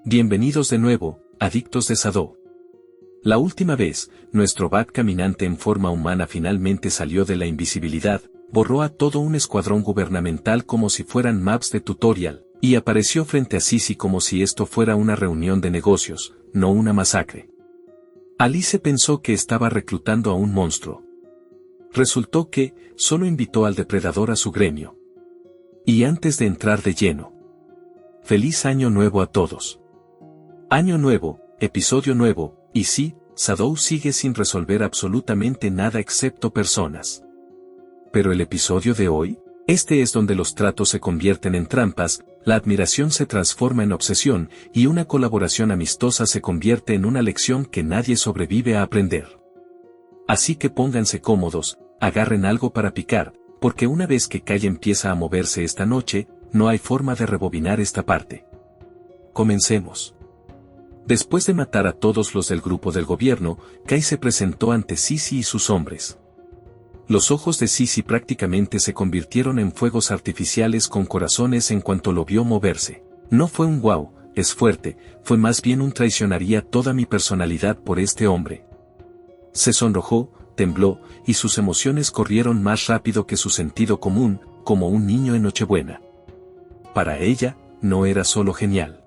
Bienvenidos de nuevo, adictos de Shadow. La última vez, nuestro bat caminante en forma humana finalmente salió de la invisibilidad, borró a todo un escuadrón gubernamental como si fueran maps de tutorial, y apareció frente a Sisi como si esto fuera una reunión de negocios, no una masacre. Alice pensó que estaba reclutando a un monstruo. Resultó que, solo invitó al depredador a su gremio. Y antes de entrar de lleno. Feliz año nuevo a todos. Año nuevo, episodio nuevo, y sí, Shadow sigue sin resolver absolutamente nada excepto personas. Pero el episodio de hoy, este es donde los tratos se convierten en trampas, la admiración se transforma en obsesión, y una colaboración amistosa se convierte en una lección que nadie sobrevive a aprender. Así que pónganse cómodos, agarren algo para picar, porque una vez que Kai empieza a moverse esta noche, no hay forma de rebobinar esta parte. Comencemos. Después de matar a todos los del grupo del gobierno, Kai se presentó ante Sisi y sus hombres. Los ojos de Sisi prácticamente se convirtieron en fuegos artificiales con corazones en cuanto lo vio moverse. No fue un wow, es fuerte, fue más bien un traicionaría toda mi personalidad por este hombre. Se sonrojó, tembló, y sus emociones corrieron más rápido que su sentido común, como un niño en Nochebuena. Para ella, no era solo genial.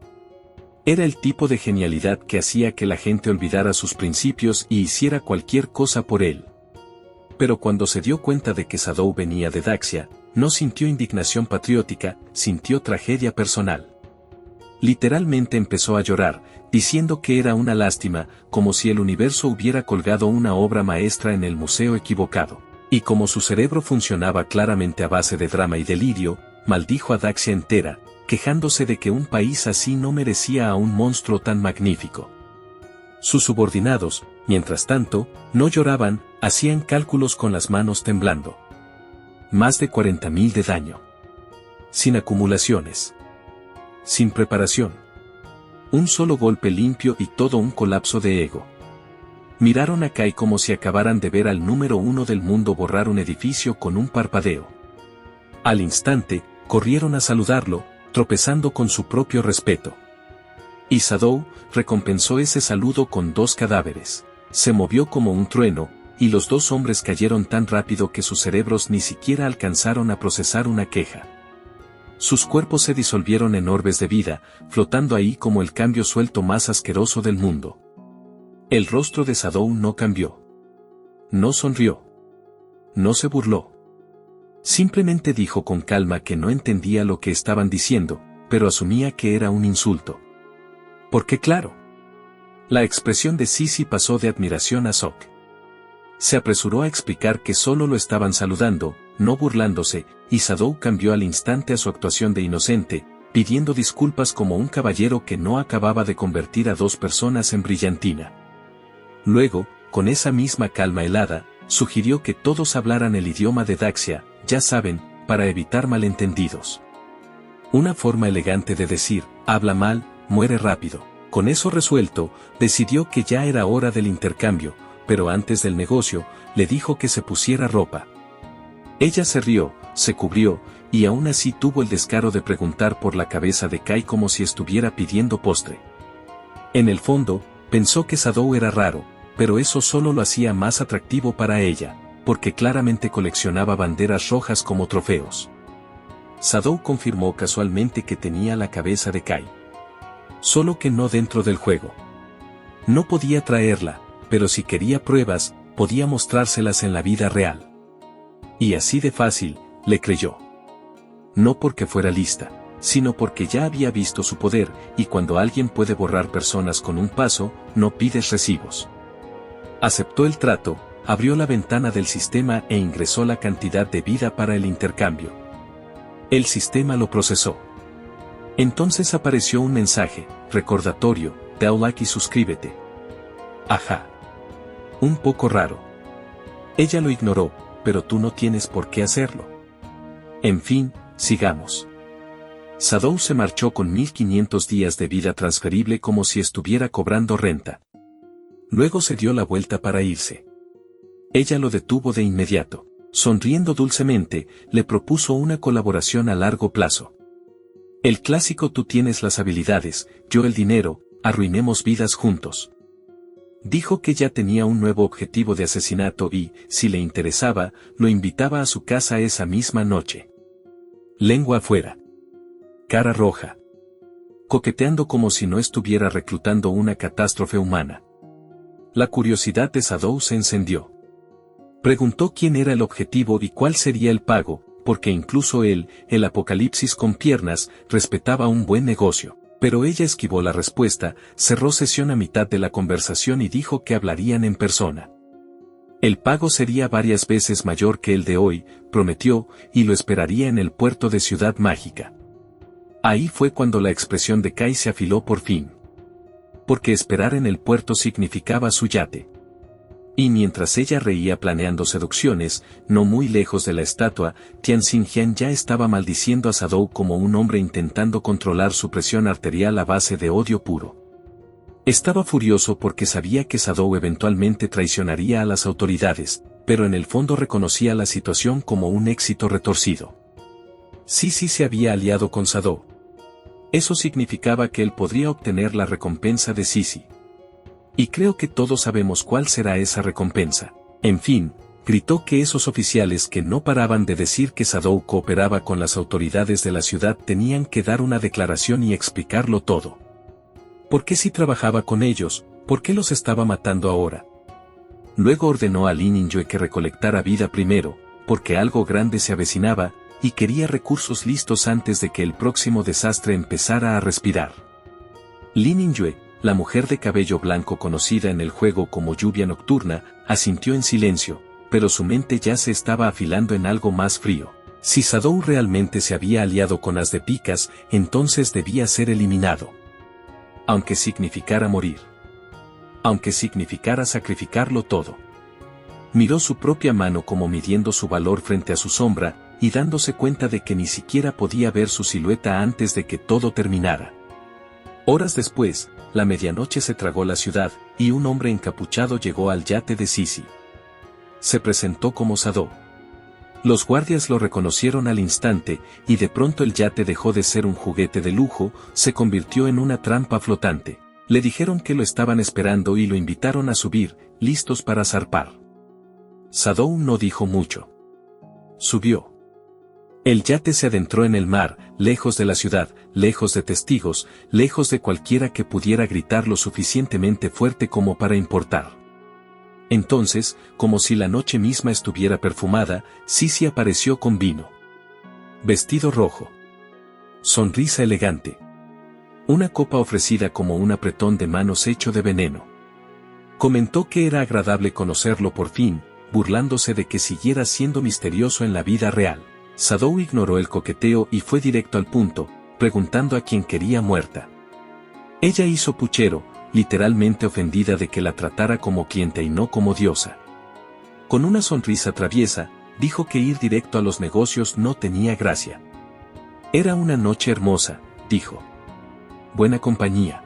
Era el tipo de genialidad que hacía que la gente olvidara sus principios y hiciera cualquier cosa por él. Pero cuando se dio cuenta de que Shadow venía de Daxia, no sintió indignación patriótica, sintió tragedia personal. Literalmente empezó a llorar, diciendo que era una lástima, como si el universo hubiera colgado una obra maestra en el museo equivocado. Y como su cerebro funcionaba claramente a base de drama y delirio, maldijo a Daxia entera, quejándose de que un país así no merecía a un monstruo tan magnífico. Sus subordinados, mientras tanto, no lloraban, hacían cálculos con las manos temblando. Más de 40.000 de daño. Sin acumulaciones. Sin preparación. Un solo golpe limpio y todo un colapso de ego. Miraron a Kai como si acabaran de ver al número uno del mundo borrar un edificio con un parpadeo. Al instante, corrieron a saludarlo, tropezando con su propio respeto. Y Shadow recompensó ese saludo con 2 cadáveres. Se movió como un trueno, y los 2 hombres cayeron tan rápido que sus cerebros ni siquiera alcanzaron a procesar una queja. Sus cuerpos se disolvieron en orbes de vida, flotando ahí como el cambio suelto más asqueroso del mundo. El rostro de Shadow no cambió. No sonrió. No se burló. Simplemente dijo con calma que no entendía lo que estaban diciendo, pero asumía que era un insulto. Porque claro. La expresión de Sisi pasó de admiración a shock. Se apresuró a explicar que solo lo estaban saludando, no burlándose, y Shadow cambió al instante a su actuación de inocente, pidiendo disculpas como un caballero que no acababa de convertir a 2 personas en brillantina. Luego, con esa misma calma helada, sugirió que todos hablaran el idioma de Daxia, ya saben, para evitar malentendidos. Una forma elegante de decir, habla mal, muere rápido. Con eso resuelto, decidió que ya era hora del intercambio, pero antes del negocio, le dijo que se pusiera ropa. Ella se rió, se cubrió, y aún así tuvo el descaro de preguntar por la cabeza de Kai como si estuviera pidiendo postre. En el fondo, pensó que Shadow era raro, pero eso solo lo hacía más atractivo para ella, porque claramente coleccionaba banderas rojas como trofeos. Shadow confirmó casualmente que tenía la cabeza de Kai. Solo que no dentro del juego. No podía traerla, pero si quería pruebas, podía mostrárselas en la vida real. Y así de fácil, le creyó. No porque fuera lista, sino porque ya había visto su poder, y cuando alguien puede borrar personas con un paso, no pides recibos. Aceptó el trato, abrió la ventana del sistema e ingresó la cantidad de vida para el intercambio. El sistema lo procesó. Entonces apareció un mensaje, recordatorio, da like y suscríbete. Ajá. Un poco raro. Ella lo ignoró, pero tú no tienes por qué hacerlo. En fin, sigamos. Shadow se marchó con 1500 días de vida transferible como si estuviera cobrando renta. Luego se dio la vuelta para irse. Ella lo detuvo de inmediato. Sonriendo dulcemente, le propuso una colaboración a largo plazo. El clásico tú tienes las habilidades, yo el dinero, arruinemos vidas juntos. Dijo que ya tenía un nuevo objetivo de asesinato y, si le interesaba, lo invitaba a su casa esa misma noche. Lengua afuera. Cara roja. Coqueteando como si no estuviera reclutando una catástrofe humana. La curiosidad de Sadow se encendió. Preguntó quién era el objetivo y cuál sería el pago, porque incluso él, el apocalipsis con piernas, respetaba un buen negocio. Pero ella esquivó la respuesta, cerró sesión a mitad de la conversación y dijo que hablarían en persona. El pago sería varias veces mayor que el de hoy, prometió, y lo esperaría en el puerto de Ciudad Mágica. Ahí fue cuando la expresión de Kai se afiló por fin. Porque esperar en el puerto significaba su yate. Y mientras ella reía planeando seducciones, no muy lejos de la estatua, Tian Xinjian ya estaba maldiciendo a Sadow como un hombre intentando controlar su presión arterial a base de odio puro. Estaba furioso porque sabía que Sadow eventualmente traicionaría a las autoridades, pero en el fondo reconocía la situación como un éxito retorcido. Sisi se había aliado con Sadow. Eso significaba que él podría obtener la recompensa de Sisi. Y creo que todos sabemos cuál será esa recompensa. En fin, gritó que esos oficiales que no paraban de decir que Sadow cooperaba con las autoridades de la ciudad tenían que dar una declaración y explicarlo todo. ¿Por qué si trabajaba con ellos, por qué los estaba matando ahora? Luego ordenó a Lin Ninjue que recolectara vida primero, porque algo grande se avecinaba, y quería recursos listos antes de que el próximo desastre empezara a respirar. Lin Ninjue, la mujer de cabello blanco conocida en el juego como Lluvia Nocturna, asintió en silencio, pero su mente ya se estaba afilando en algo más frío. Si Sadow realmente se había aliado con As de Picas, entonces debía ser eliminado. Aunque significara morir. Aunque significara sacrificarlo todo. Miró su propia mano como midiendo su valor frente a su sombra, y dándose cuenta de que ni siquiera podía ver su silueta antes de que todo terminara. Horas después, la medianoche se tragó la ciudad, y un hombre encapuchado llegó al yate de Sisi. Se presentó como Sadow. Los guardias lo reconocieron al instante, y de pronto el yate dejó de ser un juguete de lujo, se convirtió en una trampa flotante. Le dijeron que lo estaban esperando y lo invitaron a subir, listos para zarpar. Sadow no dijo mucho. Subió. El yate se adentró en el mar, lejos de la ciudad, lejos de testigos, lejos de cualquiera que pudiera gritar lo suficientemente fuerte como para importar. Entonces, como si la noche misma estuviera perfumada, Sisi apareció con vino. Vestido rojo. Sonrisa elegante. Una copa ofrecida como un apretón de manos hecho de veneno. Comentó que era agradable conocerlo por fin, burlándose de que siguiera siendo misterioso en la vida real. Sadow ignoró el coqueteo y fue directo al punto, preguntando a quién quería muerta. Ella hizo puchero, literalmente ofendida de que la tratara como cliente y no como diosa. Con una sonrisa traviesa, dijo que ir directo a los negocios no tenía gracia. Era una noche hermosa, dijo. Buena compañía.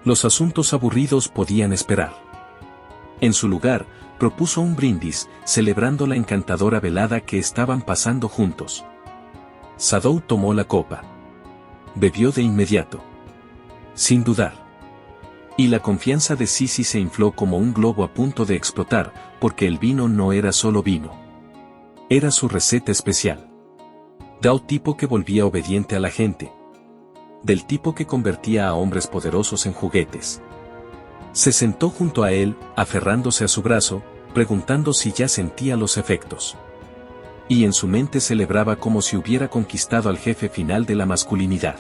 Los asuntos aburridos podían esperar. En su lugar, propuso un brindis, celebrando la encantadora velada que estaban pasando juntos. Sadow tomó la copa. Bebió de inmediato. Sin dudar. Y la confianza de Sisi se infló como un globo a punto de explotar, porque el vino no era solo vino. Era su receta especial. Del tipo que volvía obediente a la gente. Del tipo que convertía a hombres poderosos en juguetes. Se sentó junto a él, aferrándose a su brazo, preguntando si ya sentía los efectos. Y en su mente celebraba como si hubiera conquistado al jefe final de la masculinidad.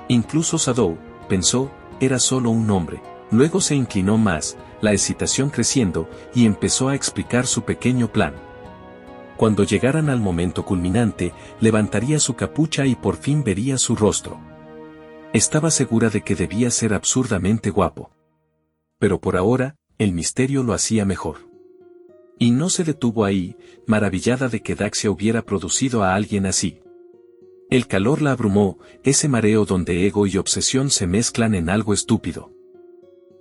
Incluso Sadow, pensó, era solo un hombre. Luego se inclinó más, la excitación creciendo, y empezó a explicar su pequeño plan. Cuando llegaran al momento culminante, levantaría su capucha y por fin vería su rostro. Estaba segura de que debía ser absurdamente guapo. Pero por ahora, el misterio lo hacía mejor. Y no se detuvo ahí, maravillada de que Daxia hubiera producido a alguien así. El calor la abrumó, ese mareo donde ego y obsesión se mezclan en algo estúpido.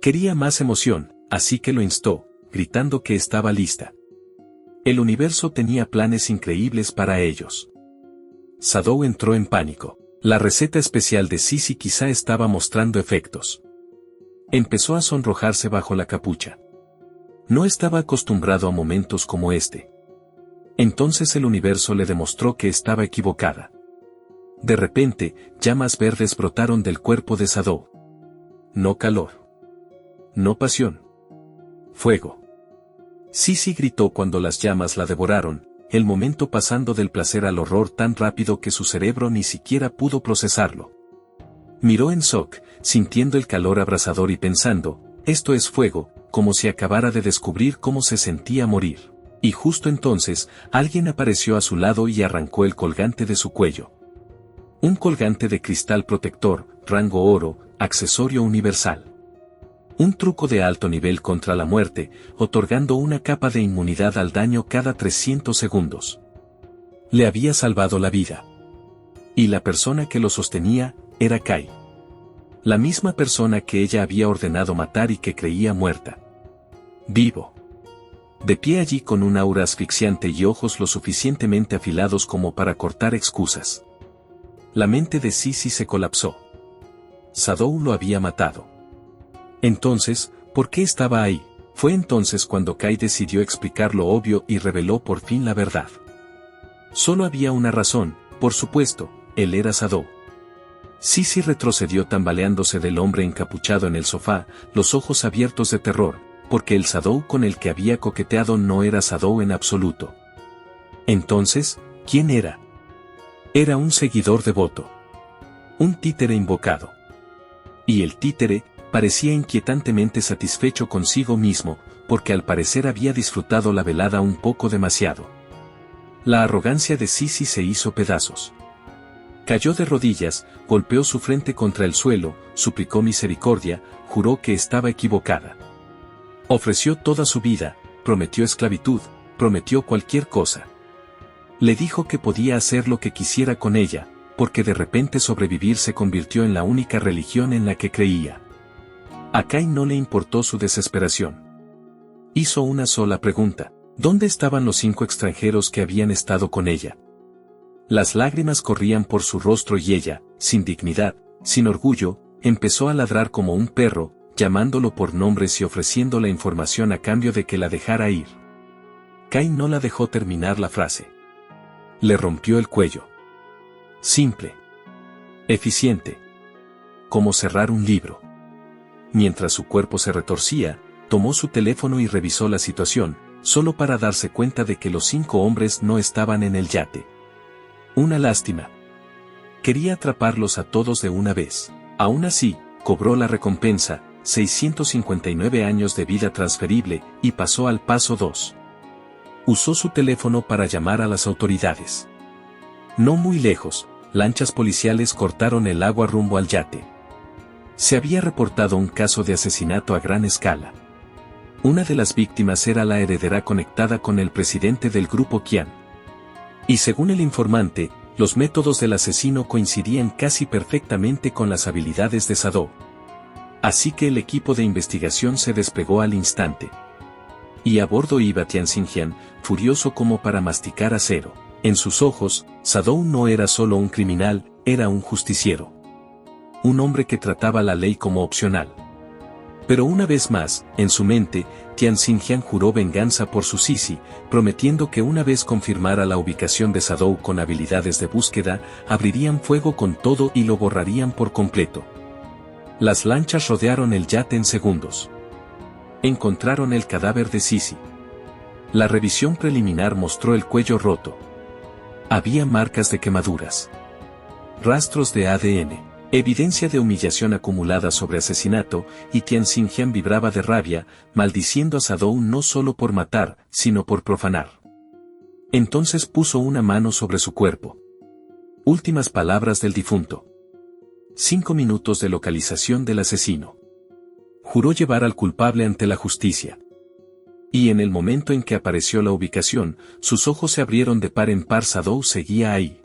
Quería más emoción, así que lo instó, gritando que estaba lista. El universo tenía planes increíbles para ellos. Sadow entró en pánico. La receta especial de Sisi quizá estaba mostrando efectos. Empezó a sonrojarse bajo la capucha. No estaba acostumbrado a momentos como este. Entonces el universo le demostró que estaba equivocada. De repente, llamas verdes brotaron del cuerpo de Sadou. No calor. No pasión. Fuego. Sisi gritó cuando las llamas la devoraron, el momento pasando del placer al horror tan rápido que su cerebro ni siquiera pudo procesarlo. Miró en shock, sintiendo el calor abrasador y pensando, esto es fuego, como si acabara de descubrir cómo se sentía morir. Y justo entonces, alguien apareció a su lado y arrancó el colgante de su cuello. Un colgante de cristal protector, rango oro, accesorio universal. Un truco de alto nivel contra la muerte, otorgando una capa de inmunidad al daño cada 300 segundos. Le había salvado la vida. Y la persona que lo sostenía, era Kai. La misma persona que ella había ordenado matar y que creía muerta. Vivo. De pie allí con un aura asfixiante y ojos lo suficientemente afilados como para cortar excusas. La mente de Sisi se colapsó. Sadou lo había matado. Entonces, ¿por qué estaba ahí? Fue entonces cuando Kai decidió explicar lo obvio y reveló por fin la verdad. Solo había una razón, por supuesto, él era Sadou. Sisi retrocedió tambaleándose del hombre encapuchado en el sofá, los ojos abiertos de terror, porque el Sadou con el que había coqueteado no era Sadou en absoluto. Entonces, ¿quién era? Era un seguidor devoto. Un títere invocado. Y el títere parecía inquietantemente satisfecho consigo mismo, porque al parecer había disfrutado la velada un poco demasiado. La arrogancia de Sisi se hizo pedazos. Cayó de rodillas, golpeó su frente contra el suelo, suplicó misericordia, juró que estaba equivocada. Ofreció toda su vida, prometió esclavitud, prometió cualquier cosa. Le dijo que podía hacer lo que quisiera con ella, porque de repente sobrevivir se convirtió en la única religión en la que creía. A Kai no le importó su desesperación. Hizo una sola pregunta: ¿dónde estaban los 5 extranjeros que habían estado con ella? Las lágrimas corrían por su rostro y ella, sin dignidad, sin orgullo, empezó a ladrar como un perro, llamándolo por nombres y ofreciendo la información a cambio de que la dejara ir. Kai no la dejó terminar la frase. Le rompió el cuello. Simple. Eficiente. Como cerrar un libro. Mientras su cuerpo se retorcía, tomó su teléfono y revisó la situación, solo para darse cuenta de que los 5 hombres no estaban en el yate. Una lástima. Quería atraparlos a todos de una vez. Aún así, cobró la recompensa, 659 años de vida transferible, y pasó al paso 2. Usó su teléfono para llamar a las autoridades. No muy lejos, lanchas policiales cortaron el agua rumbo al yate. Se había reportado un caso de asesinato a gran escala. Una de las víctimas era la heredera conectada con el presidente del grupo Qian. Y según el informante, los métodos del asesino coincidían casi perfectamente con las habilidades de Sadou. Así que el equipo de investigación se desplegó al instante. Y a bordo iba Tian Xinjiang, furioso como para masticar acero. En sus ojos, Sadou no era solo un criminal, era un justiciero. Un hombre que trataba la ley como opcional. Pero una vez más, en su mente, Tian Xinjiang juró venganza por su Sisi, prometiendo que una vez confirmara la ubicación de Sadou con habilidades de búsqueda, abrirían fuego con todo y lo borrarían por completo. Las lanchas rodearon el yate en segundos. Encontraron el cadáver de Sisi. La revisión preliminar mostró el cuello roto. Había marcas de quemaduras. Rastros de ADN. Evidencia de humillación acumulada sobre asesinato, y Tian Xinjiang vibraba de rabia, maldiciendo a Sadou no solo por matar, sino por profanar. Entonces puso una mano sobre su cuerpo. Últimas palabras del difunto. 5 minutos de localización del asesino. Juró llevar al culpable ante la justicia. Y en el momento en que apareció la ubicación, sus ojos se abrieron de par en par. Sadou seguía ahí.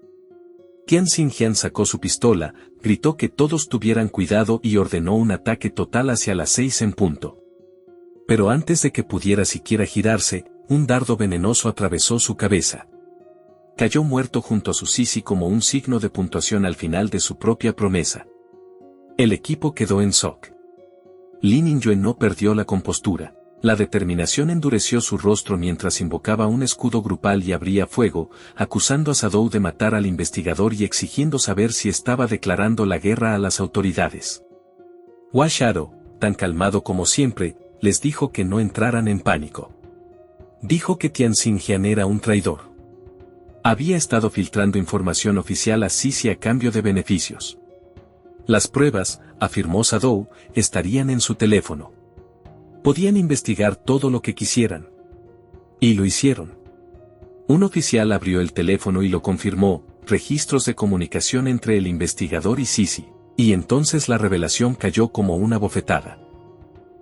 Tian Xinjiang sacó su pistola, gritó que todos tuvieran cuidado y ordenó un ataque total hacia las 6 en punto. Pero antes de que pudiera siquiera girarse, un dardo venenoso atravesó su cabeza. cayó muerto junto a su Sisi como un signo de puntuación al final de su propia promesa. El equipo quedó en shock. Lee Ning-yue no perdió la compostura. La determinación endureció su rostro mientras invocaba un escudo grupal y abría fuego, acusando a Sadou de matar al investigador y exigiendo saber si estaba declarando la guerra a las autoridades. Hua Xiaoru, tan calmado como siempre, les dijo que no entraran en pánico. Dijo que Tian Xinjian era un traidor. Había estado filtrando información oficial a Sisi a cambio de beneficios. Las pruebas, afirmó Sadou, estarían en su teléfono. Podían investigar todo lo que quisieran. Y lo hicieron. Un oficial abrió el teléfono y lo confirmó, registros de comunicación entre el investigador y Sisi. Y entonces la revelación cayó como una bofetada.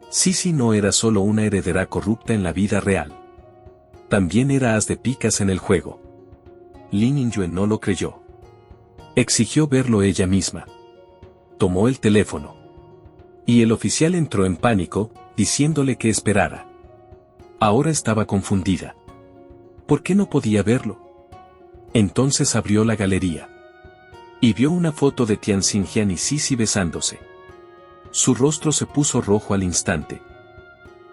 Sisi no era solo una heredera corrupta en la vida real. También era as de picas en el juego. Lee Ning-yue no lo creyó. Exigió verlo ella misma. Tomó el teléfono. Y el oficial entró en pánico, diciéndole que esperara. Ahora estaba confundida. ¿Por qué no podía verlo? Entonces abrió la galería. Y vio una foto de Tian Xinjian y Sisi besándose. Su rostro se puso rojo al instante.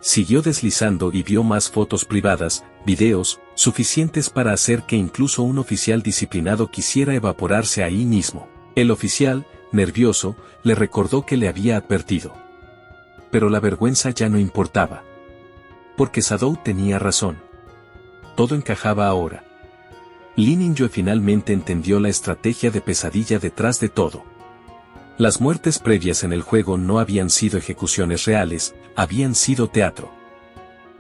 Siguió deslizando y vio más fotos privadas, videos, suficientes para hacer que incluso un oficial disciplinado quisiera evaporarse ahí mismo. El oficial, nervioso, le recordó que le había advertido. Pero la vergüenza ya no importaba. Porque Sadou tenía razón. Todo encajaba ahora. Lee Ning-yue finalmente entendió la estrategia de pesadilla detrás de todo. Las muertes previas en el juego no habían sido ejecuciones reales, habían sido teatro.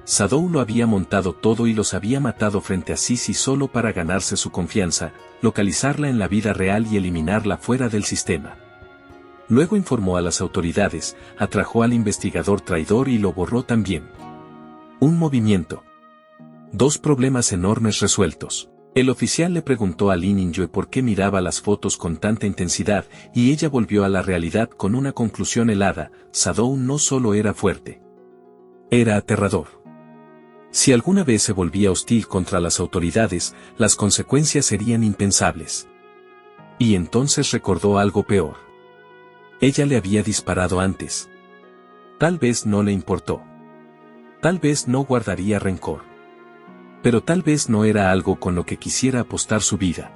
Sadou lo había montado todo y los había matado frente a Sisi solo para ganarse su confianza, localizarla en la vida real y eliminarla fuera del sistema. Luego informó a las autoridades, atrajo al investigador traidor y lo borró también. Un movimiento. Dos problemas enormes resueltos. El oficial le preguntó a Lee Ning-yue por qué miraba las fotos con tanta intensidad, y ella volvió a la realidad con una conclusión helada: Sadou no solo era fuerte. Era aterrador. Si alguna vez se volvía hostil contra las autoridades, las consecuencias serían impensables. Y entonces recordó algo peor. Ella le había disparado antes. Tal vez no le importó. Tal vez no guardaría rencor. Pero tal vez no era algo con lo que quisiera apostar su vida.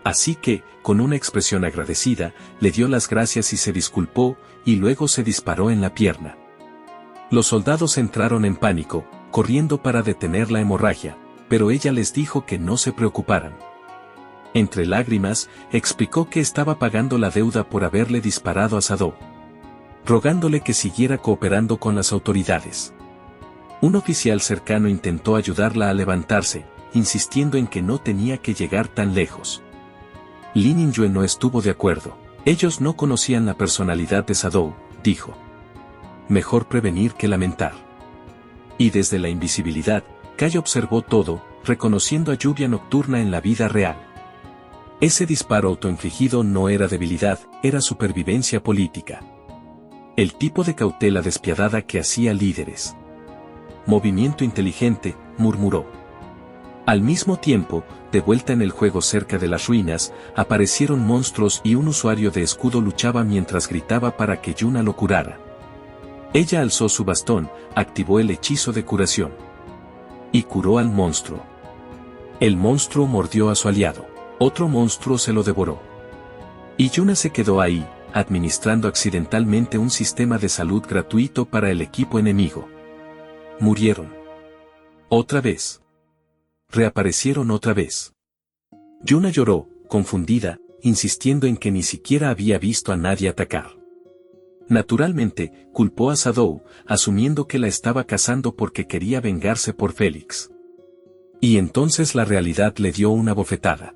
Así que, con una expresión agradecida, le dio las gracias y se disculpó, y luego se disparó en la pierna. Los soldados entraron en pánico, corriendo para detener la hemorragia, pero ella les dijo que no se preocuparan. Entre lágrimas, explicó que estaba pagando la deuda por haberle disparado a Sadou, rogándole que siguiera cooperando con las autoridades. Un oficial cercano intentó ayudarla a levantarse, insistiendo en que no tenía que llegar tan lejos. Lee Ning-yue no estuvo de acuerdo. Ellos no conocían la personalidad de Sadou, dijo. Mejor prevenir que lamentar. Y desde la invisibilidad, Kai observó todo, reconociendo a Lluvia Nocturna en la vida real. Ese disparo autoinfligido no era debilidad, era supervivencia política. El tipo de cautela despiadada que hacía líderes. Movimiento inteligente, murmuró. Al mismo tiempo, de vuelta en el juego cerca de las ruinas, aparecieron monstruos y un usuario de escudo luchaba mientras gritaba para que Yuna lo curara. Ella alzó su bastón, activó el hechizo de curación. Y curó al monstruo. El monstruo mordió a su aliado. Otro monstruo se lo devoró. Y Yuna se quedó ahí, administrando accidentalmente un sistema de salud gratuito para el equipo enemigo. Murieron. Otra vez. Reaparecieron otra vez. Yuna lloró, confundida, insistiendo en que ni siquiera había visto a nadie atacar. Naturalmente, culpó a Sadou, asumiendo que la estaba cazando porque quería vengarse por Félix. Y entonces la realidad le dio una bofetada.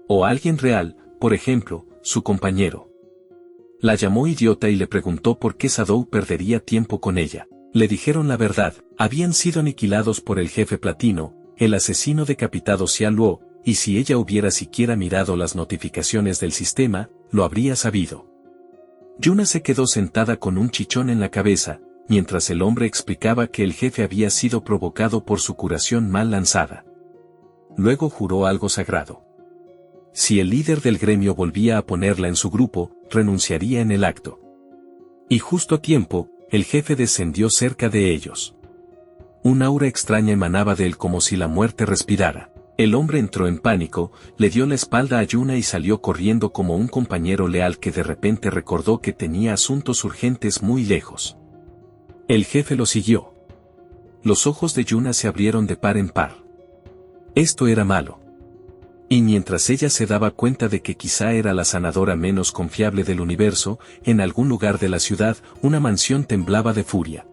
O alguien real, por ejemplo, su compañero. La llamó idiota y le preguntó por qué Sadou perdería tiempo con ella. Le dijeron la verdad, habían sido aniquilados por el jefe platino, el asesino decapitado Xia Luo, y si ella hubiera siquiera mirado las notificaciones del sistema, lo habría sabido. Yuna se quedó sentada con un chichón en la cabeza, mientras el hombre explicaba que el jefe había sido provocado por su curación mal lanzada. Luego juró algo sagrado. Si el líder del gremio volvía a ponerla en su grupo, renunciaría en el acto. Y justo a tiempo, el jefe descendió cerca de ellos. Un aura extraña emanaba de él como si la muerte respirara. El hombre entró en pánico, le dio la espalda a Yuna y salió corriendo como un compañero leal que de repente recordó que tenía asuntos urgentes muy lejos. El jefe lo siguió. Los ojos de Yuna se abrieron de par en par. Esto era malo. Y mientras ella se daba cuenta de que quizá era la sanadora menos confiable del universo, en algún lugar de la ciudad, una mansión temblaba de furia.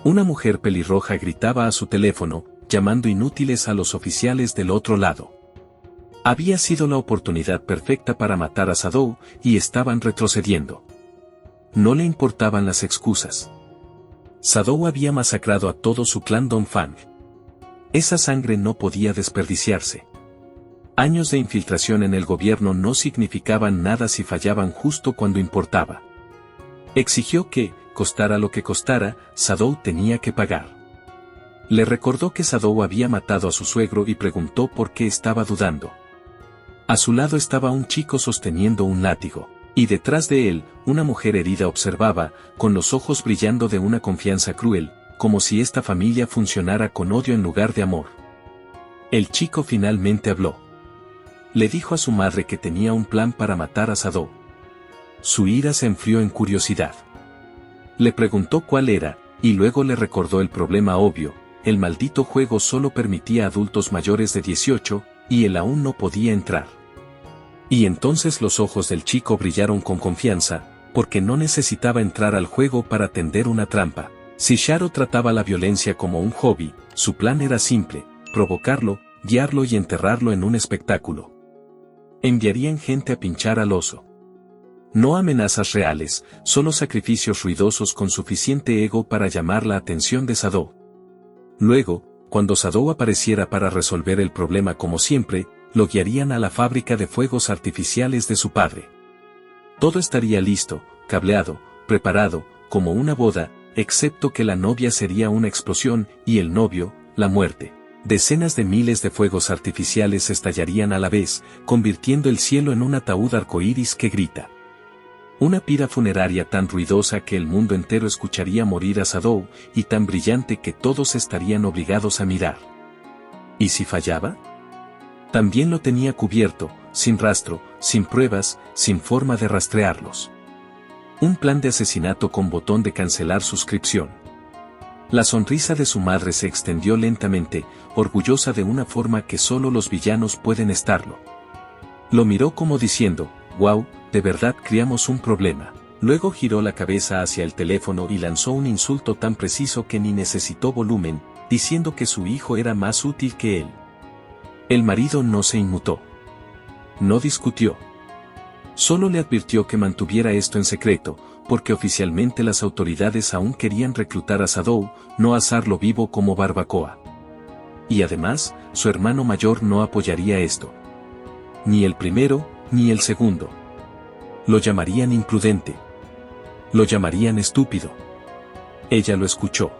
Una mujer pelirroja gritaba a su teléfono, llamando inútiles a los oficiales del otro lado. Había sido la oportunidad perfecta para matar a Sadou, y estaban retrocediendo. No le importaban las excusas. Sadou había masacrado a todo su clan Dongfang. Esa sangre no podía desperdiciarse. Años de infiltración en el gobierno no significaban nada si fallaban justo cuando importaba. Exigió que, costara lo que costara, Sadou tenía que pagar. Le recordó que Sadou había matado a su suegro y preguntó por qué estaba dudando. A su lado estaba un chico sosteniendo un látigo, y detrás de él, una mujer herida observaba, con los ojos brillando de una confianza cruel, como si esta familia funcionara con odio en lugar de amor. El chico finalmente habló. Le dijo a su madre que tenía un plan para matar a Sadou. Su ira se enfrió en curiosidad. Le preguntó cuál era, y luego le recordó el problema obvio: el maldito juego solo permitía a adultos mayores de 18, y él aún no podía entrar. Y entonces los ojos del chico brillaron con confianza, porque no necesitaba entrar al juego para tender una trampa. Si Sharo trataba la violencia como un hobby, su plan era simple: provocarlo, guiarlo y enterrarlo en un espectáculo. Enviarían gente a pinchar al oso. No amenazas reales, solo sacrificios ruidosos con suficiente ego para llamar la atención de Sadou. Luego, cuando Sadou apareciera para resolver el problema como siempre, lo guiarían a la fábrica de fuegos artificiales de su padre. Todo estaría listo, cableado, preparado, como una boda, excepto que la novia sería una explosión y el novio, la muerte. Decenas de miles de fuegos artificiales estallarían a la vez, convirtiendo el cielo en un ataúd arcoíris que grita. Una pira funeraria tan ruidosa que el mundo entero escucharía morir a Sadou, y tan brillante que todos estarían obligados a mirar. ¿Y si fallaba? También lo tenía cubierto, sin rastro, sin pruebas, sin forma de rastrearlos. Un plan de asesinato con botón de cancelar suscripción. La sonrisa de su madre se extendió lentamente, orgullosa de una forma que solo los villanos pueden estarlo. Lo miró como diciendo: «Wow, de verdad criamos un problema». Luego giró la cabeza hacia el teléfono y lanzó un insulto tan preciso que ni necesitó volumen, diciendo que su hijo era más útil que él. El marido no se inmutó. No discutió. Solo le advirtió que mantuviera esto en secreto, porque oficialmente las autoridades aún querían reclutar a Sadou, no asarlo vivo como barbacoa. Y además, su hermano mayor no apoyaría esto. Ni el primero, ni el segundo. Lo llamarían imprudente. Lo llamarían estúpido. Ella lo escuchó.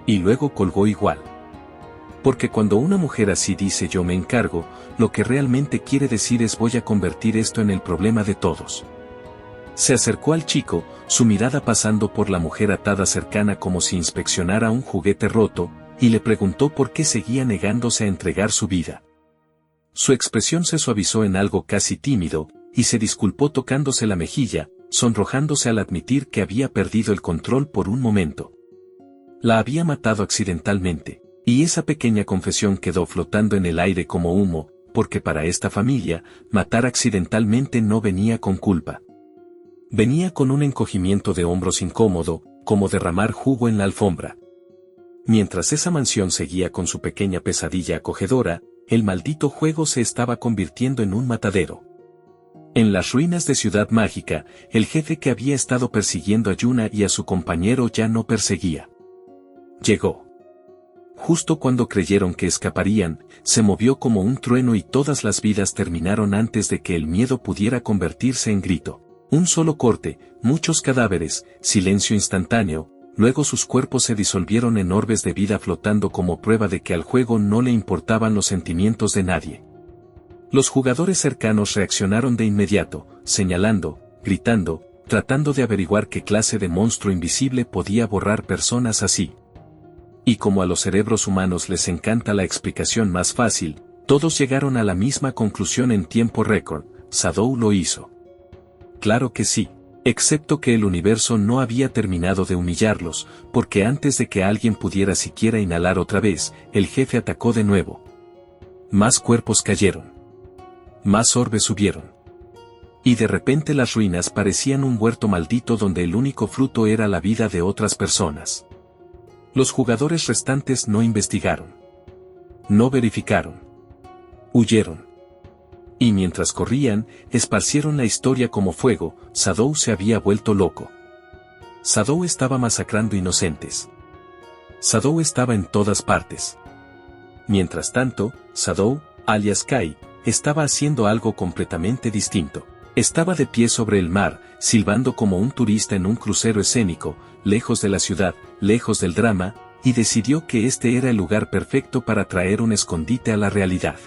Y luego colgó igual. Porque cuando una mujer así dice «yo me encargo», lo que realmente quiere decir es «voy a convertir esto en el problema de todos». Se acercó al chico, su mirada pasando por la mujer atada cercana como si inspeccionara un juguete roto, y le preguntó por qué seguía negándose a entregar su vida. Su expresión se suavizó en algo casi tímido, y se disculpó tocándose la mejilla, sonrojándose al admitir que había perdido el control por un momento. La había matado accidentalmente, y esa pequeña confesión quedó flotando en el aire como humo, porque para esta familia, matar accidentalmente no venía con culpa. Venía con un encogimiento de hombros incómodo, como derramar jugo en la alfombra. Mientras esa mansión seguía con su pequeña pesadilla acogedora, el maldito juego se estaba convirtiendo en un matadero. En las ruinas de Ciudad Mágica, el jefe que había estado persiguiendo a Yuna y a su compañero ya no perseguía. Llegó. Justo cuando creyeron que escaparían, se movió como un trueno y todas las vidas terminaron antes de que el miedo pudiera convertirse en grito. Un solo corte, muchos cadáveres, silencio instantáneo, luego sus cuerpos se disolvieron en orbes de vida flotando como prueba de que al juego no le importaban los sentimientos de nadie. Los jugadores cercanos reaccionaron de inmediato, señalando, gritando, tratando de averiguar qué clase de monstruo invisible podía borrar personas así. Y como a los cerebros humanos les encanta la explicación más fácil, todos llegaron a la misma conclusión en tiempo récord: Shadow lo hizo. Claro que sí, excepto que el universo no había terminado de humillarlos, porque antes de que alguien pudiera siquiera inhalar otra vez, el jefe atacó de nuevo. Más cuerpos cayeron. Más orbes subieron. Y de repente las ruinas parecían un huerto maldito donde el único fruto era la vida de otras personas. Los jugadores restantes no investigaron. No verificaron. Huyeron. Y mientras corrían, esparcieron la historia como fuego: Shadow se había vuelto loco. Shadow estaba masacrando inocentes. Shadow estaba en todas partes. Mientras tanto, Shadow, alias Kai, estaba haciendo algo completamente distinto. Estaba de pie sobre el mar, silbando como un turista en un crucero escénico, lejos de la ciudad, lejos del drama, y decidió que este era el lugar perfecto para traer un escondite a la realidad.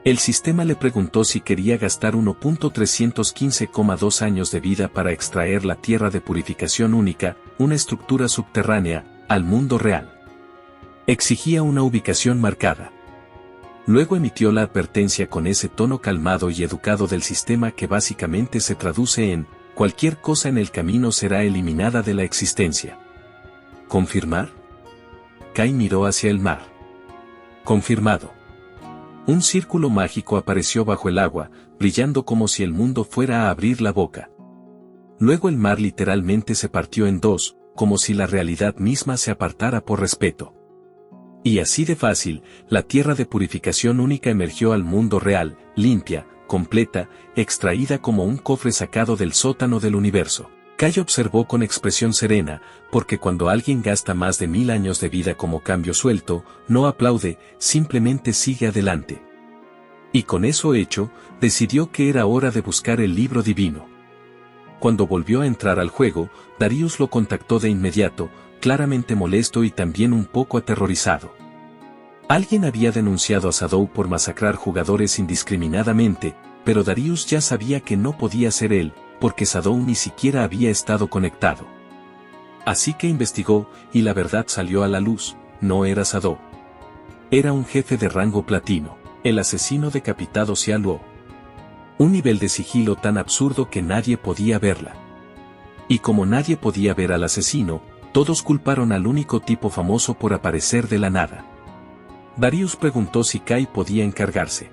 El sistema le preguntó si quería gastar 1.315,2 años de vida para extraer la tierra de purificación única, una estructura subterránea, al mundo real. Exigía una ubicación marcada. Luego emitió la advertencia con ese tono calmado y educado del sistema que básicamente se traduce en: cualquier cosa en el camino será eliminada de la existencia. ¿Confirmar? Kai miró hacia el mar. Confirmado. Un círculo mágico apareció bajo el agua, brillando como si el mundo fuera a abrir la boca. Luego el mar literalmente se partió en dos, como si la realidad misma se apartara por respeto. Y así de fácil, la tierra de purificación única emergió al mundo real, limpia, completa, extraída como un cofre sacado del sótano del universo. Kai observó con expresión serena, porque cuando alguien gasta más de 1000 años de vida como cambio suelto, no aplaude, simplemente sigue adelante. Y con eso hecho, decidió que era hora de buscar el libro divino. Cuando volvió a entrar al juego, Darius lo contactó de inmediato, claramente molesto y también un poco aterrorizado. Alguien había denunciado a Shadow por masacrar jugadores indiscriminadamente, pero Darius ya sabía que no podía ser él, porque Shadow ni siquiera había estado conectado. Así que investigó, y la verdad salió a la luz: no era Shadow. Era un jefe de rango platino, el asesino decapitado Xia Luo. Un nivel de sigilo tan absurdo que nadie podía verla. Y como nadie podía ver al asesino, todos culparon al único tipo famoso por aparecer de la nada. Darius preguntó si Kai podía encargarse.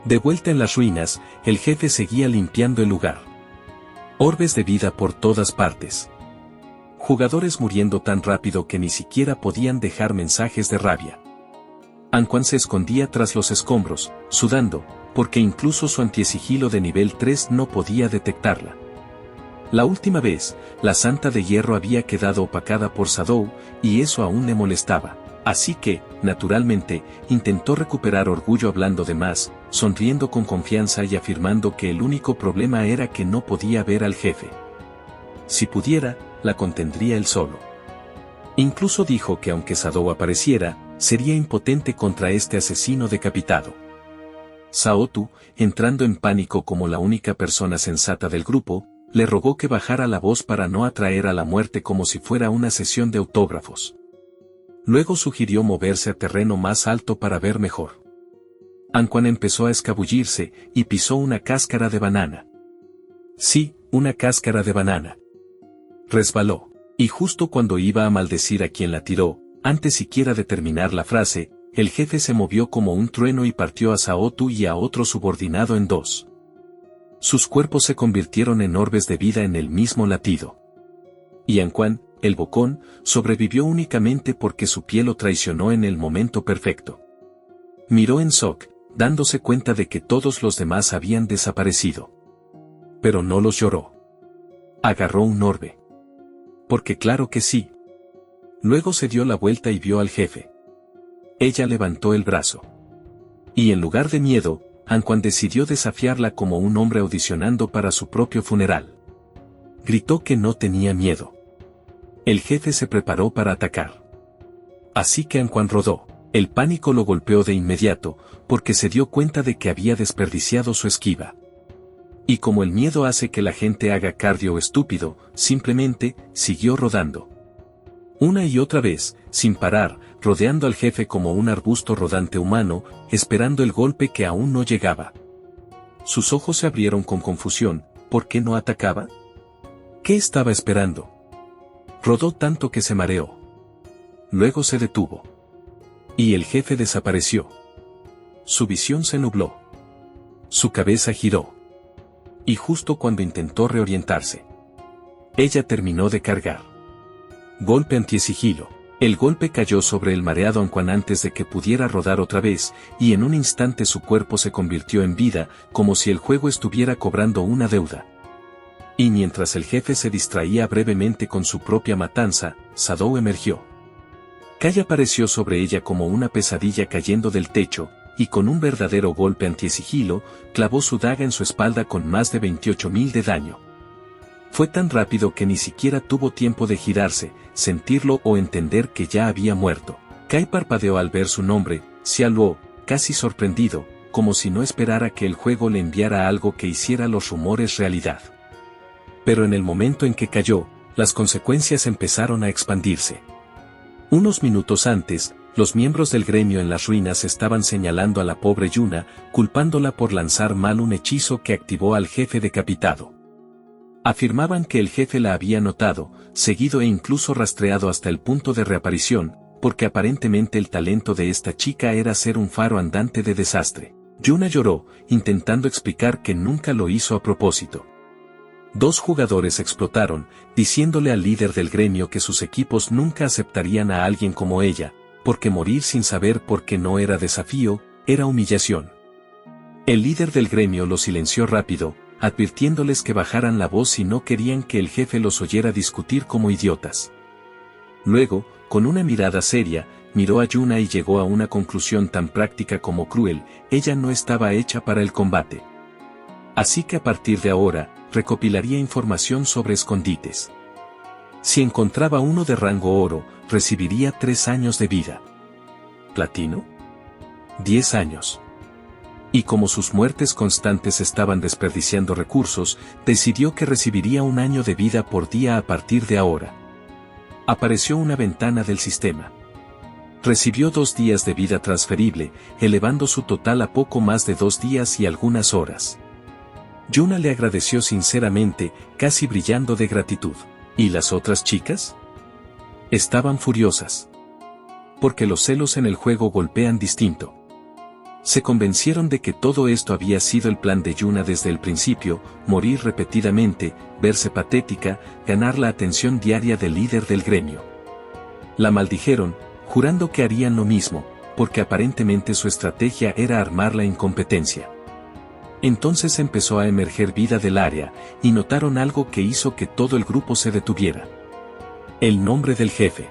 De vuelta en las ruinas, el jefe seguía limpiando el lugar. Orbes de vida por todas partes. Jugadores muriendo tan rápido que ni siquiera podían dejar mensajes de rabia. Anquan se escondía tras los escombros, sudando, porque incluso su antiesigilo de nivel 3 no podía detectarla. La última vez, la Santa de Hierro había quedado opacada por Shadow, y eso aún le molestaba, así que, naturalmente, intentó recuperar orgullo hablando de más, sonriendo con confianza y afirmando que el único problema era que no podía ver al jefe. Si pudiera, la contendría él solo. Incluso dijo que aunque Shadow apareciera, sería impotente contra este asesino decapitado. Shaotu, entrando en pánico como la única persona sensata del grupo, le rogó que bajara la voz para no atraer a la muerte como si fuera una sesión de autógrafos. Luego sugirió moverse a terreno más alto para ver mejor. Anquan empezó a escabullirse y pisó una cáscara de banana. Sí, una cáscara de banana. Resbaló, y justo cuando iba a maldecir a quien la tiró, antes siquiera de terminar la frase, el jefe se movió como un trueno y partió a Shaotu y a otro subordinado en dos. Sus cuerpos se convirtieron en orbes de vida en el mismo latido. Y Anquan, el bocón, sobrevivió únicamente porque su piel lo traicionó en el momento perfecto. Miró en shock, dándose cuenta de que todos los demás habían desaparecido. Pero no los lloró. Agarró un orbe. Porque claro que sí. Luego se dio la vuelta y vio al jefe. Ella levantó el brazo. Y en lugar de miedo, Anquan decidió desafiarla como un hombre audicionando para su propio funeral. Gritó que no tenía miedo. El jefe se preparó para atacar. Así que Anquan rodó. El pánico lo golpeó de inmediato, porque se dio cuenta de que había desperdiciado su esquiva. Y como el miedo hace que la gente haga cardio estúpido, simplemente siguió rodando. Una y otra vez, sin parar, rodeando al jefe como un arbusto rodante humano, esperando el golpe que aún no llegaba. Sus ojos se abrieron con confusión. ¿Por qué no atacaba? ¿Qué estaba esperando? Rodó tanto que se mareó. Luego se detuvo. Y el jefe desapareció. Su visión se nubló. Su cabeza giró. Y justo cuando intentó reorientarse, ella terminó de cargar. Golpe antisigilo. El golpe cayó sobre el mareado Anquan antes de que pudiera rodar otra vez, y en un instante su cuerpo se convirtió en vida, como si el juego estuviera cobrando una deuda. Y mientras el jefe se distraía brevemente con su propia matanza, Shadow emergió. Kai apareció sobre ella como una pesadilla cayendo del techo, y con un verdadero golpe antisigilo, clavó su daga en su espalda con más de 28.000 de daño. Fue tan rápido que ni siquiera tuvo tiempo de girarse, sentirlo o entender que ya había muerto. Kai parpadeó al ver su nombre, Xiaoluo, casi sorprendido, como si no esperara que el juego le enviara algo que hiciera los rumores realidad. Pero en el momento en que cayó, las consecuencias empezaron a expandirse. Unos minutos antes, los miembros del gremio en las ruinas estaban señalando a la pobre Yuna, culpándola por lanzar mal un hechizo que activó al jefe decapitado. Afirmaban que el jefe la había notado, seguido e incluso rastreado hasta el punto de reaparición, porque aparentemente el talento de esta chica era ser un faro andante de desastre. Yuna lloró, intentando explicar que nunca lo hizo a propósito. Dos jugadores explotaron, diciéndole al líder del gremio que sus equipos nunca aceptarían a alguien como ella, porque morir sin saber por qué no era desafío, era humillación. El líder del gremio los silenció rápido, advirtiéndoles que bajaran la voz si no querían que el jefe los oyera discutir como idiotas. Luego, con una mirada seria, miró a Yuna y llegó a una conclusión tan práctica como cruel: ella no estaba hecha para el combate. Así que a partir de ahora, recopilaría información sobre escondites. Si encontraba uno de rango oro, recibiría 3 años de vida. ¿Platino? 10 años. Y como sus muertes constantes estaban desperdiciando recursos, decidió que recibiría 1 año de vida por día a partir de ahora. Apareció una ventana del sistema. Recibió 2 días de vida transferible, elevando su total a poco más de 2 días y algunas horas. Yuna le agradeció sinceramente, casi brillando de gratitud. ¿Y las otras chicas? Estaban furiosas. Porque los celos en el juego golpean distinto. Se convencieron de que todo esto había sido el plan de Yuna desde el principio: morir repetidamente, verse patética, ganar la atención diaria del líder del gremio. La maldijeron, jurando que harían lo mismo, porque aparentemente su estrategia era armar la incompetencia. Entonces empezó a emerger vida del área, y notaron algo que hizo que todo el grupo se detuviera. El nombre del jefe.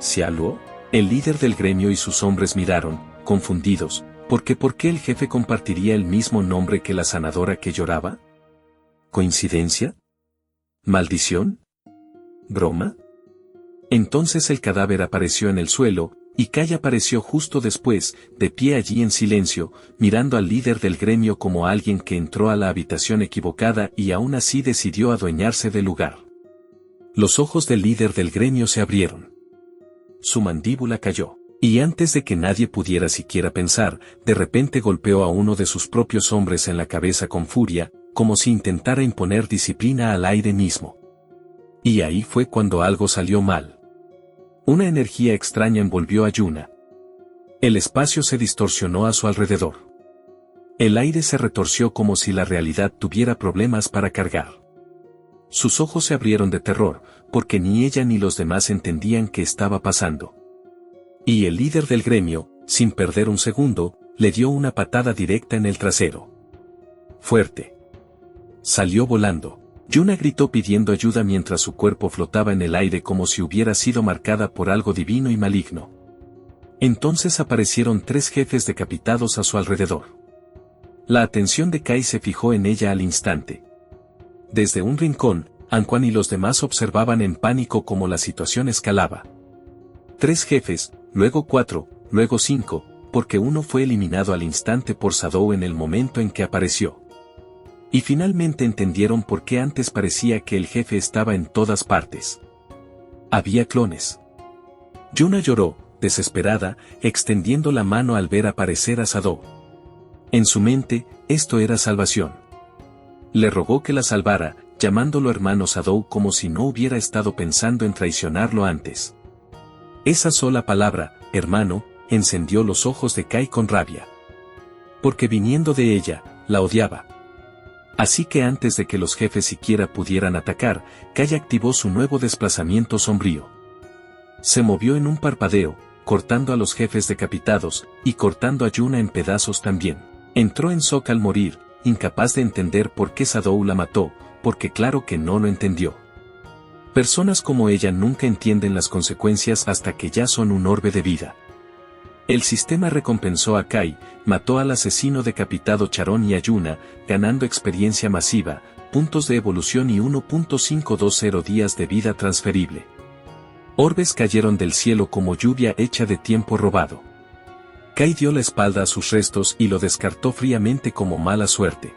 Xiaoluo. El líder del gremio y sus hombres miraron, confundidos, porque ¿por qué el jefe compartiría el mismo nombre que la sanadora que lloraba? ¿Coincidencia? ¿Maldición? ¿Broma? Entonces el cadáver apareció en el suelo, y Kai apareció justo después, de pie allí en silencio, mirando al líder del gremio como a alguien que entró a la habitación equivocada y aún así decidió adueñarse del lugar. Los ojos del líder del gremio se abrieron. Su mandíbula cayó, y antes de que nadie pudiera siquiera pensar, de repente golpeó a uno de sus propios hombres en la cabeza con furia, como si intentara imponer disciplina al aire mismo. Y ahí fue cuando algo salió mal. Una energía extraña envolvió a Yuna. El espacio se distorsionó a su alrededor. El aire se retorció como si la realidad tuviera problemas para cargar. Sus ojos se abrieron de terror, porque ni ella ni los demás entendían qué estaba pasando. Y el líder del gremio, sin perder un segundo, le dio una patada directa en el trasero. Fuerte. Salió volando. Yuna gritó pidiendo ayuda mientras su cuerpo flotaba en el aire como si hubiera sido marcada por algo divino y maligno. Entonces aparecieron 3 jefes decapitados a su alrededor. La atención de Kai se fijó en ella al instante. Desde un rincón, Anquan y los demás observaban en pánico cómo la situación escalaba. 3 jefes, luego 4, luego 5, porque uno fue eliminado al instante por Shadow en el momento en que apareció. Y finalmente entendieron por qué antes parecía que el jefe estaba en todas partes. Había clones. Yuna lloró, desesperada, extendiendo la mano al ver aparecer a Shadow. En su mente, esto era salvación. Le rogó que la salvara, llamándolo hermano Shadow como si no hubiera estado pensando en traicionarlo antes. Esa sola palabra, hermano, encendió los ojos de Kai con rabia. Porque viniendo de ella, la odiaba. Así que antes de que los jefes siquiera pudieran atacar, Kai activó su nuevo desplazamiento sombrío. Se movió en un parpadeo, cortando a los jefes decapitados, y cortando a Yuna en pedazos también. Entró en shock al morir, incapaz de entender por qué Shadow la mató, porque claro que no lo entendió. Personas como ella nunca entienden las consecuencias hasta que ya son un orbe de vida. El sistema recompensó a Kai, mató al asesino decapitado Charon y a Yuna, ganando experiencia masiva, puntos de evolución y 1.520 días de vida transferible. Orbes cayeron del cielo como lluvia hecha de tiempo robado. Kai dio la espalda a sus restos y lo descartó fríamente como mala suerte.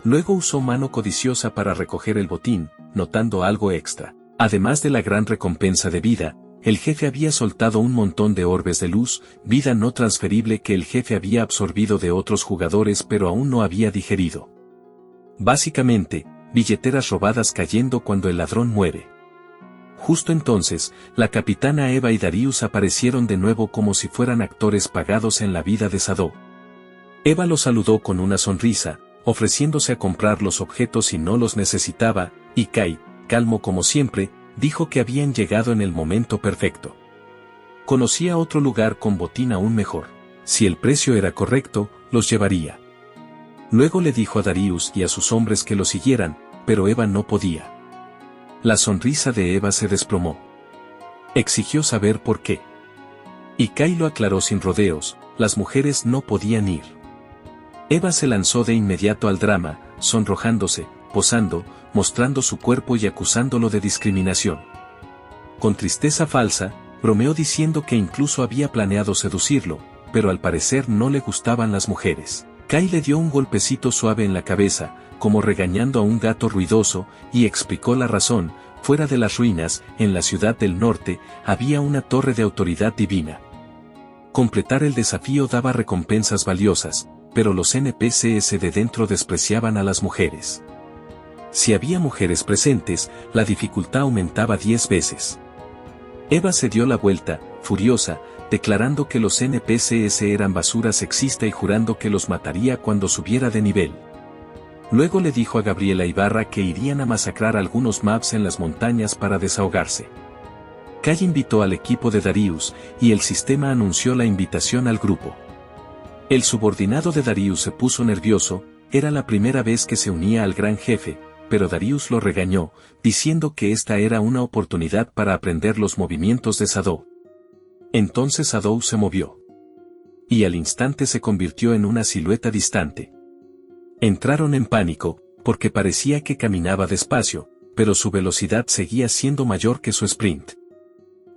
Luego usó mano codiciosa para recoger el botín, notando algo extra. Además de la gran recompensa de vida, el jefe había soltado un montón de orbes de luz, vida no transferible que el jefe había absorbido de otros jugadores pero aún no había digerido. Básicamente, billeteras robadas cayendo cuando el ladrón muere. Justo entonces, la capitana Eva y Darius aparecieron de nuevo como si fueran actores pagados en la vida de Shadow. Eva lo saludó con una sonrisa, ofreciéndose a comprar los objetos si no los necesitaba, y Kai, calmo como siempre, dijo que habían llegado en el momento perfecto. Conocía otro lugar con botín aún mejor. Si el precio era correcto, los llevaría. Luego le dijo a Darius y a sus hombres que lo siguieran, pero Eva no podía. La sonrisa de Eva se desplomó. Exigió saber por qué. Y Kai lo aclaró sin rodeos, las mujeres no podían ir. Eva se lanzó de inmediato al drama, sonrojándose, posando, mostrando su cuerpo y acusándolo de discriminación. Con tristeza falsa, bromeó diciendo que incluso había planeado seducirlo, pero al parecer no le gustaban las mujeres. Kai le dio un golpecito suave en la cabeza, como regañando a un gato ruidoso, y explicó la razón. Fuera de las ruinas, en la ciudad del norte, había una torre de autoridad divina. Completar el desafío daba recompensas valiosas, pero los NPCs de dentro despreciaban a las mujeres. Si había mujeres presentes, la dificultad aumentaba 10 veces. Eva se dio la vuelta, furiosa, declarando que los NPCs eran basura sexista y jurando que los mataría cuando subiera de nivel. Luego le dijo a Gabriela Ibarra que irían a masacrar algunos mobs en las montañas para desahogarse. Kai invitó al equipo de Darius, y el sistema anunció la invitación al grupo. El subordinado de Darius se puso nervioso, era la primera vez que se unía al gran jefe, pero Darius lo regañó, diciendo que esta era una oportunidad para aprender los movimientos de Shadow. Entonces Shadow se movió. Y al instante se convirtió en una silueta distante. Entraron en pánico, porque parecía que caminaba despacio, pero su velocidad seguía siendo mayor que su sprint.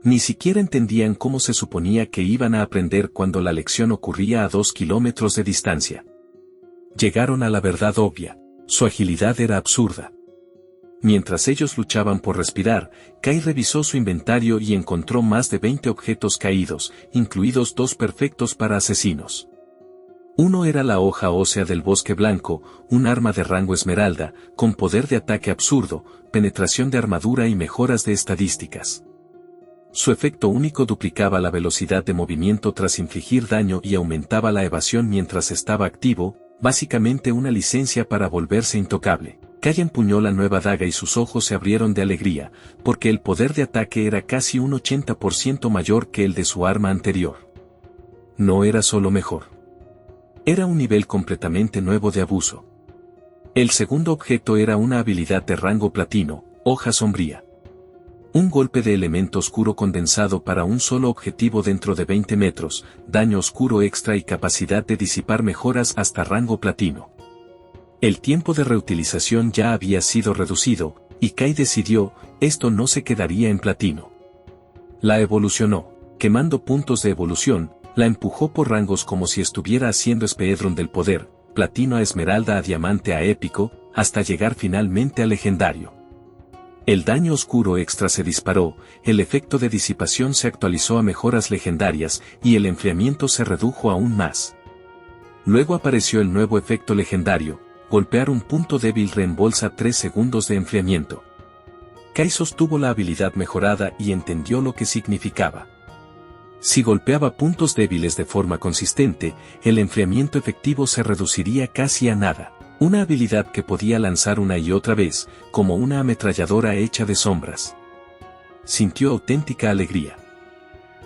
Ni siquiera entendían cómo se suponía que iban a aprender cuando la lección ocurría a 2 kilómetros de distancia. Llegaron a la verdad obvia. Su agilidad era absurda. Mientras ellos luchaban por respirar, Kai revisó su inventario y encontró más de 20 objetos caídos, incluidos 2 perfectos para asesinos. Uno era la hoja ósea del bosque blanco, un arma de rango esmeralda, con poder de ataque absurdo, penetración de armadura y mejoras de estadísticas. Su efecto único duplicaba la velocidad de movimiento tras infligir daño y aumentaba la evasión mientras estaba activo, básicamente una licencia para volverse intocable. Kai empuñó la nueva daga y sus ojos se abrieron de alegría, porque el poder de ataque era casi un 80% mayor que el de su arma anterior. No era solo mejor. Era un nivel completamente nuevo de abuso. El segundo objeto era una habilidad de rango platino, hoja sombría. Un golpe de elemento oscuro condensado para un solo objetivo dentro de 20 metros, daño oscuro extra y capacidad de disipar mejoras hasta rango platino. El tiempo de reutilización ya había sido reducido, y Kai decidió, esto no se quedaría en platino. La evolucionó, quemando puntos de evolución, la empujó por rangos como si estuviera haciendo speedrun del poder, platino a esmeralda a diamante a épico, hasta llegar finalmente a legendario. El daño oscuro extra se disparó, el efecto de disipación se actualizó a mejoras legendarias y el enfriamiento se redujo aún más. Luego apareció el nuevo efecto legendario, golpear un punto débil reembolsa 3 segundos de enfriamiento. Kai sostuvo la habilidad mejorada y entendió lo que significaba. Si golpeaba puntos débiles de forma consistente, el enfriamiento efectivo se reduciría casi a nada. Una habilidad que podía lanzar una y otra vez, como una ametralladora hecha de sombras. Sintió auténtica alegría.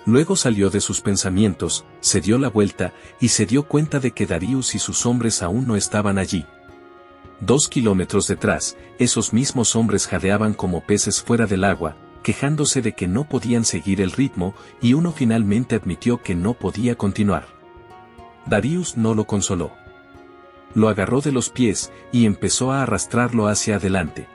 Luego salió de sus pensamientos, se dio la vuelta, y se dio cuenta de que Darius y sus hombres aún no estaban allí. 2 kilómetros detrás, esos mismos hombres jadeaban como peces fuera del agua, quejándose de que no podían seguir el ritmo, y uno finalmente admitió que no podía continuar. Darius no lo consoló. Lo agarró de los pies y empezó a arrastrarlo hacia adelante.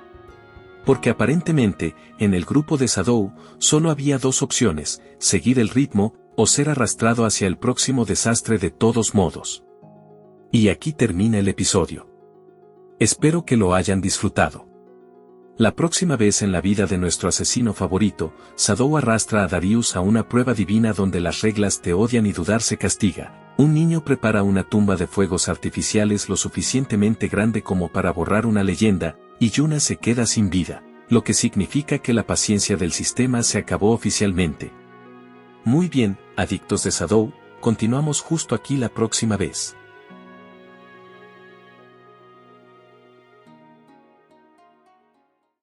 Porque aparentemente, en el grupo de Shadow, solo había 2 opciones, seguir el ritmo, o ser arrastrado hacia el próximo desastre de todos modos. Y aquí termina el episodio. Espero que lo hayan disfrutado. La próxima vez en la vida de nuestro asesino favorito, Shadow arrastra a Darius a una prueba divina donde las reglas te odian y dudar se castiga. Un niño prepara una tumba de fuegos artificiales lo suficientemente grande como para borrar una leyenda, y Yuna se queda sin vida, lo que significa que la paciencia del sistema se acabó oficialmente. Muy bien, adictos de Shadow, continuamos justo aquí la próxima vez.